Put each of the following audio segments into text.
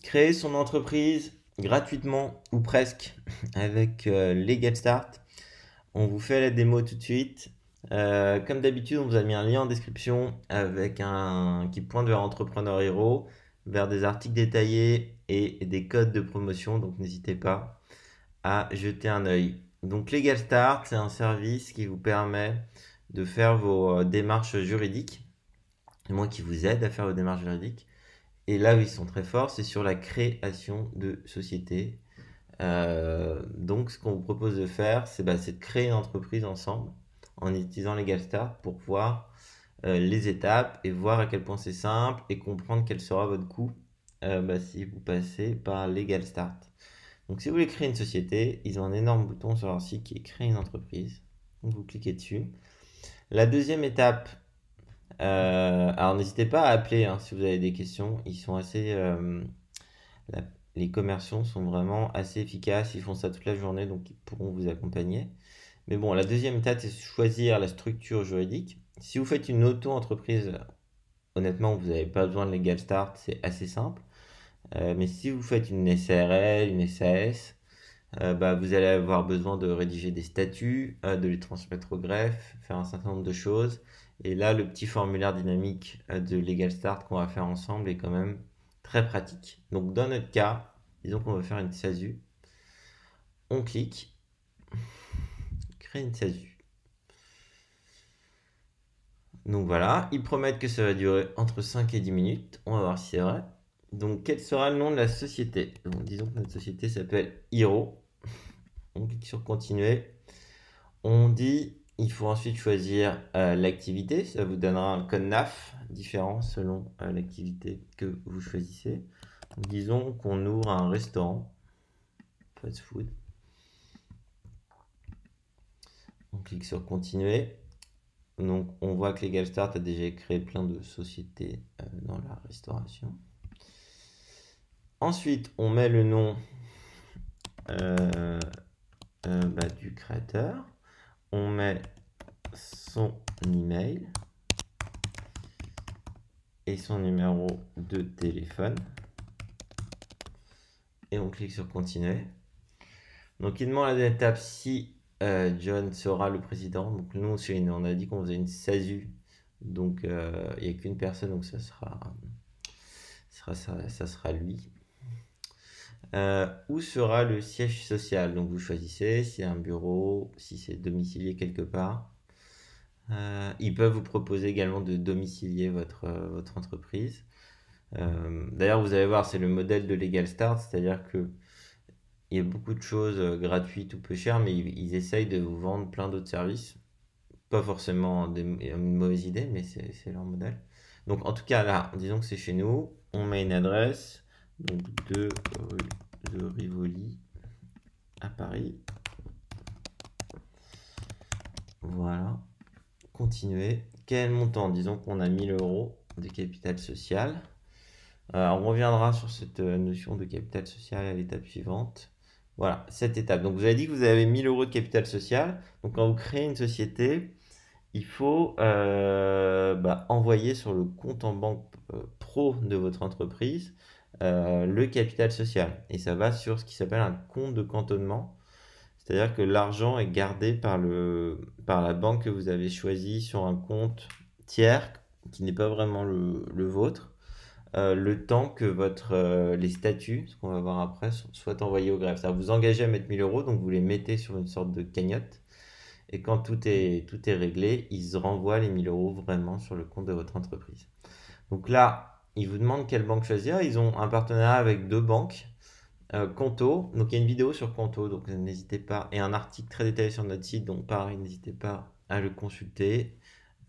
créer son entreprise gratuitement ou presque avec Legal Start. On vous fait la démo tout de suite. Comme d'habitude, on vous a mis un lien en description avec qui pointe vers Entrepreneur Hero, vers des articles détaillés et des codes de promotion. Donc n'hésitez pas à jeter un œil. Donc Legal Start, c'est un service qui vous permet de faire vos démarches juridiques, du moins qui vous aide à faire vos démarches juridiques. Et là où ils sont très forts, c'est sur la création de sociétés. Donc, ce qu'on vous propose de faire, c'est de créer une entreprise ensemble en utilisant LegalStart pour voir les étapes et voir à quel point c'est simple et comprendre quel sera votre coût si vous passez par LegalStart. Donc, si vous voulez créer une société, ils ont un énorme bouton sur leur site qui est créer une entreprise. Donc, vous cliquez dessus. La deuxième étape, alors n'hésitez pas à appeler si vous avez des questions. Ils sont assez, la- les commerciaux sont vraiment assez efficaces. Ils font ça toute la journée, donc ils pourront vous accompagner. Mais bon, la deuxième étape, c'est choisir la structure juridique. Si vous faites une auto-entreprise, honnêtement, vous n'avez pas besoin de Legal Start, c'est assez simple. Mais si vous faites une SARL, une SAS, vous allez avoir besoin de rédiger des statuts, de les transmettre au greffe, faire un certain nombre de choses. Et là, le petit formulaire dynamique de Legal Start qu'on va faire ensemble est quand même très pratique. Donc, dans notre cas, disons qu'on veut faire une SASU. On clique, créer une SASU. Donc voilà, ils promettent que ça va durer entre 5 et 10 minutes. On va voir si c'est vrai. Donc, quel sera le nom de la société? Donc, disons que notre société s'appelle Hiro. On clique sur continuer. On dit, il faut ensuite choisir l'activité. Ça vous donnera un code NAF différent selon l'activité que vous choisissez. Donc, disons qu'on ouvre un restaurant, fast food. On clique sur continuer. Donc, on voit que Legal Start a déjà créé plein de sociétés dans la restauration. Ensuite, on met le nom euh, du créateur. On met son email et son numéro de téléphone. Et on clique sur continuer. Donc, il demande à l'étape si John sera le président. Donc, nous, on a dit qu'on faisait une SASU. Donc, il n'y a qu'une personne, donc ça sera lui. Où sera le siège social? Donc, vous choisissez si c'est un bureau, si c'est domicilié quelque part. Ils peuvent vous proposer également de domicilier votre entreprise. D'ailleurs, vous allez voir, c'est le modèle de Legal Start, c'est-à-dire que il y a beaucoup de choses gratuites ou peu chères, mais ils essayent de vous vendre plein d'autres services. Pas forcément une mauvaise idée, mais c'est leur modèle. Donc en tout cas là, disons que c'est chez nous, on met une adresse, donc 2 rue de Rivoli à Paris. Voilà, continuer. Quel montant? Disons qu'on a 1000 euros de capital social. On reviendra sur cette notion de capital social à l'étape suivante. Voilà, cette étape. Donc vous avez dit que vous avez 1000 euros de capital social. Donc quand vous créez une société, il faut envoyer sur le compte en banque pro de votre entreprise le capital social. Et ça va sur ce qui s'appelle un compte de cantonnement. C'est-à-dire que l'argent est gardé par la banque que vous avez choisie sur un compte tiers qui n'est pas vraiment le vôtre. Le temps que les statuts, ce qu'on va voir après, soient envoyés au greffe. Ça vous engagez à mettre 1000 euros, donc vous les mettez sur une sorte de cagnotte. Et quand tout est réglé, ils renvoient les 1000 euros vraiment sur le compte de votre entreprise. Donc là, ils vous demandent quelle banque choisir. Ils ont un partenariat avec deux banques. Conto, donc il y a une vidéo sur Conto, donc n'hésitez pas, et un article très détaillé sur notre site, donc pareil, n'hésitez pas à le consulter.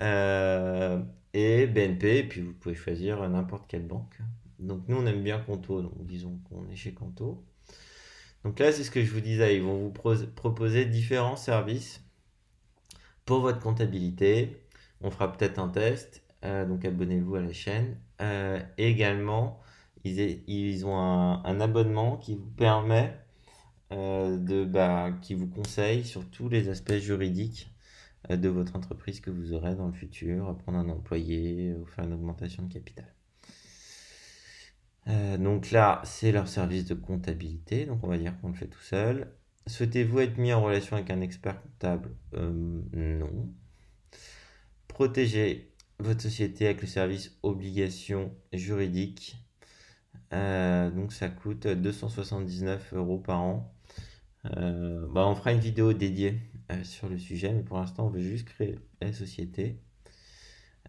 Euh, et BNP, et puis vous pouvez choisir n'importe quelle banque. Donc nous on aime bien Conto, donc disons qu'on est chez Conto. Donc là c'est ce que je vous disais, ils vont vous proposer différents services pour votre comptabilité. On fera peut-être un test, donc abonnez-vous à la chaîne. Également, ils ont un abonnement qui vous permet qui vous conseille sur tous les aspects juridiques de votre entreprise que vous aurez dans le futur, prendre un employé ou faire une augmentation de capital. Donc là, c'est leur service de comptabilité, donc on va dire qu'on le fait tout seul. Souhaitez-vous être mis en relation avec un expert comptable? Non. Protégez votre société avec le service obligation juridique. Donc ça coûte 279 € par an. On fera une vidéo dédiée sur le sujet, mais pour l'instant, on veut juste créer la société.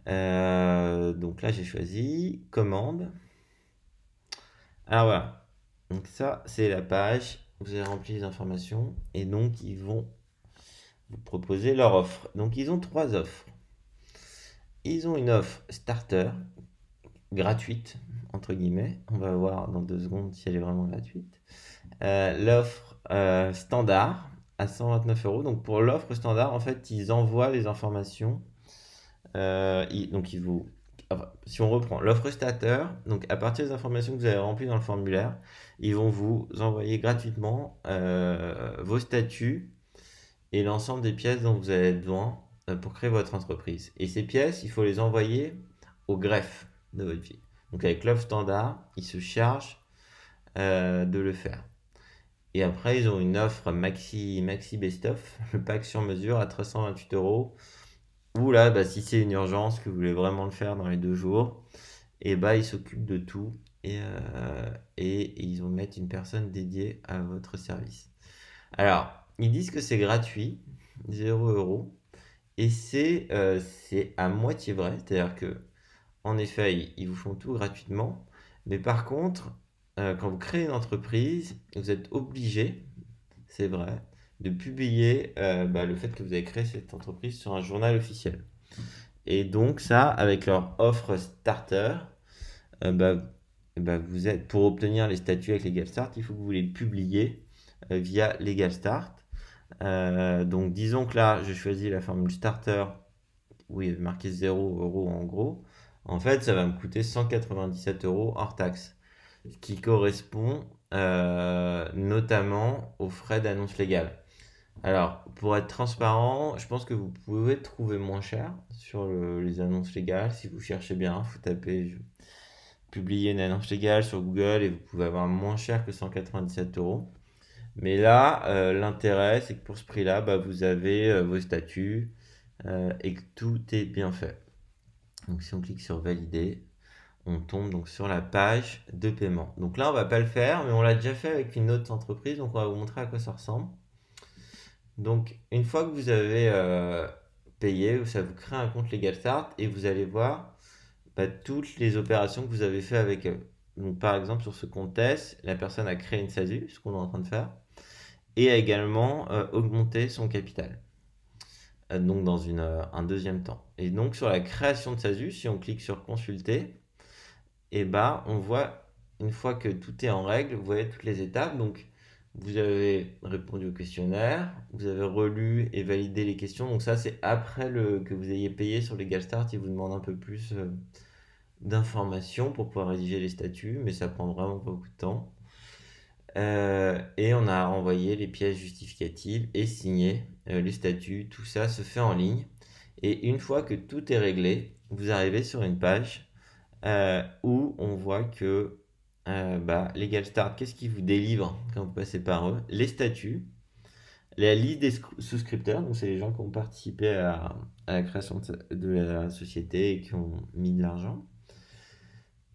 Donc là, j'ai choisi commande. Alors voilà. Donc ça, c'est la page. Vous avez rempli les informations et donc ils vont vous proposer leur offre. Donc ils ont 3 offres. Ils ont une offre starter gratuite entre guillemets. On va voir dans 2 secondes si elle est vraiment gratuite. L'offre standard à 129 €. Donc pour l'offre standard, en fait, ils envoient les informations. Si on reprend l'offre starter, donc à partir des informations que vous avez remplies dans le formulaire, ils vont vous envoyer gratuitement vos statuts et l'ensemble des pièces dont vous avez besoin pour créer votre entreprise. Et ces pièces, il faut les envoyer au greffe de votre vie. Donc avec l'offre standard, ils se chargent de le faire. Et après, ils ont une offre Maxi Best of, le pack sur mesure à 328 €. Ou là, si c'est une urgence, que vous voulez vraiment le faire dans les 2 jours, et ils s'occupent de tout et ils vont mettre une personne dédiée à votre service. Alors, ils disent que c'est gratuit, 0 €, et c'est à moitié vrai, c'est-à-dire que en effet, ils vous font tout gratuitement, mais par contre, quand vous créez une entreprise, vous êtes obligé, c'est vrai, de publier le fait que vous avez créé cette entreprise sur un journal officiel. Et donc ça, avec leur offre starter, vous êtes, pour obtenir les statuts avec LegalStart, il faut que vous les publiez via LegalStart. Donc disons que là, je choisis la formule starter où il y avait marqué 0 € en gros. En fait, ça va me coûter 197 € hors taxe, ce qui correspond notamment aux frais d'annonce légale. Alors, pour être transparent, je pense que vous pouvez trouver moins cher sur les annonces légales. Si vous cherchez bien, vous tapez publier une annonce légale sur Google et vous pouvez avoir moins cher que 197 €. Mais là, l'intérêt, c'est que pour ce prix-là, vous avez vos statuts et que tout est bien fait. Donc, si on clique sur valider, on tombe donc sur la page de paiement. Donc là, on va pas le faire, mais on l'a déjà fait avec une autre entreprise. Donc, on va vous montrer à quoi ça ressemble. Donc, une fois que vous avez payé, ça vous crée un compte LegalStart et vous allez voir toutes les opérations que vous avez fait avec eux. Donc, par exemple, sur ce compte test, la personne a créé une SASU, ce qu'on est en train de faire, et a également augmenté son capital. Donc, dans un deuxième temps. Et donc, sur la création de SASU, si on clique sur consulter, on voit, une fois que tout est en règle, vous voyez toutes les étapes. Donc, vous avez répondu au questionnaire, vous avez relu et validé les questions. Donc ça, c'est après que vous ayez payé sur LegalStart. Il vous demande un peu plus d'informations pour pouvoir rédiger les statuts, mais ça prend vraiment pas beaucoup de temps. Et on a envoyé les pièces justificatives et signé les statuts. Tout ça se fait en ligne. Et une fois que tout est réglé, vous arrivez sur une page où on voit que LegalStart, qu'est-ce qu'ils vous délivrent quand vous passez par eux? Les statuts, la liste des souscripteurs, donc c'est les gens qui ont participé à la création de la société et qui ont mis de l'argent.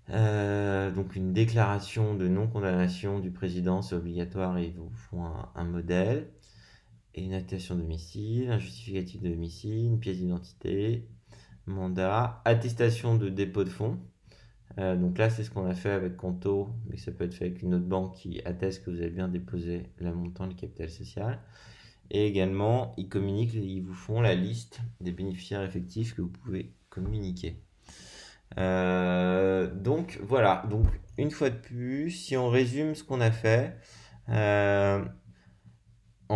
Donc une déclaration de non-condamnation du président, c'est obligatoire et ils vous font un modèle. Et une attestation de domicile, un justificatif de domicile, une pièce d'identité, mandat, attestation de dépôt de fonds. Donc là, c'est ce qu'on a fait avec Conto, mais ça peut être fait avec une autre banque qui atteste que vous avez bien déposé le montant du capital social. Et également, ils vous font la liste des bénéficiaires effectifs que vous pouvez communiquer. Donc voilà, donc une fois de plus, si on résume ce qu'on a fait, en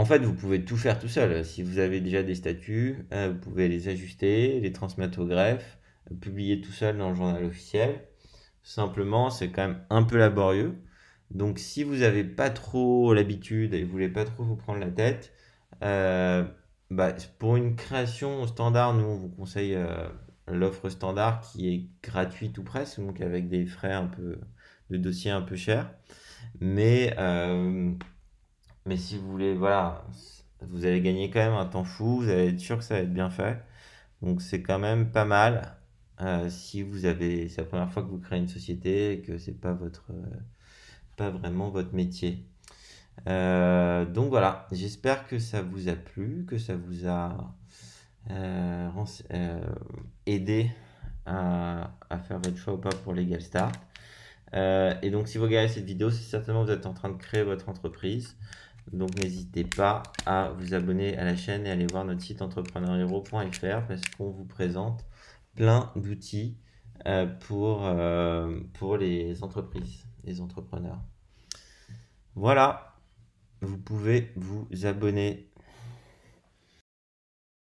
fait, vous pouvez tout faire tout seul. Si vous avez déjà des statuts, vous pouvez les ajuster, les transmettre au greffe, publier tout seul dans le journal officiel. Simplement, c'est quand même un peu laborieux. Donc, si vous n'avez pas trop l'habitude et vous voulez pas trop vous prendre la tête, pour une création standard, nous, on vous conseille l'offre standard qui est gratuite ou presque, donc avec des frais un peu de dossiers un peu chers. Mais, si vous voulez, voilà, vous allez gagner quand même un temps fou, vous allez être sûr que ça va être bien fait. Donc c'est quand même pas mal si c'est la première fois que vous créez une société et que c'est pas vraiment votre métier. Donc voilà, j'espère que ça vous a plu, que ça vous a aidé à faire votre choix ou pas pour Legal Start. Et donc si vous regardez cette vidéo, c'est certainement que vous êtes en train de créer votre entreprise. Donc n'hésitez pas à vous abonner à la chaîne et aller voir notre site entrepreneurhero.fr parce qu'on vous présente plein d'outils pour les entreprises, les entrepreneurs. Voilà, vous pouvez vous abonner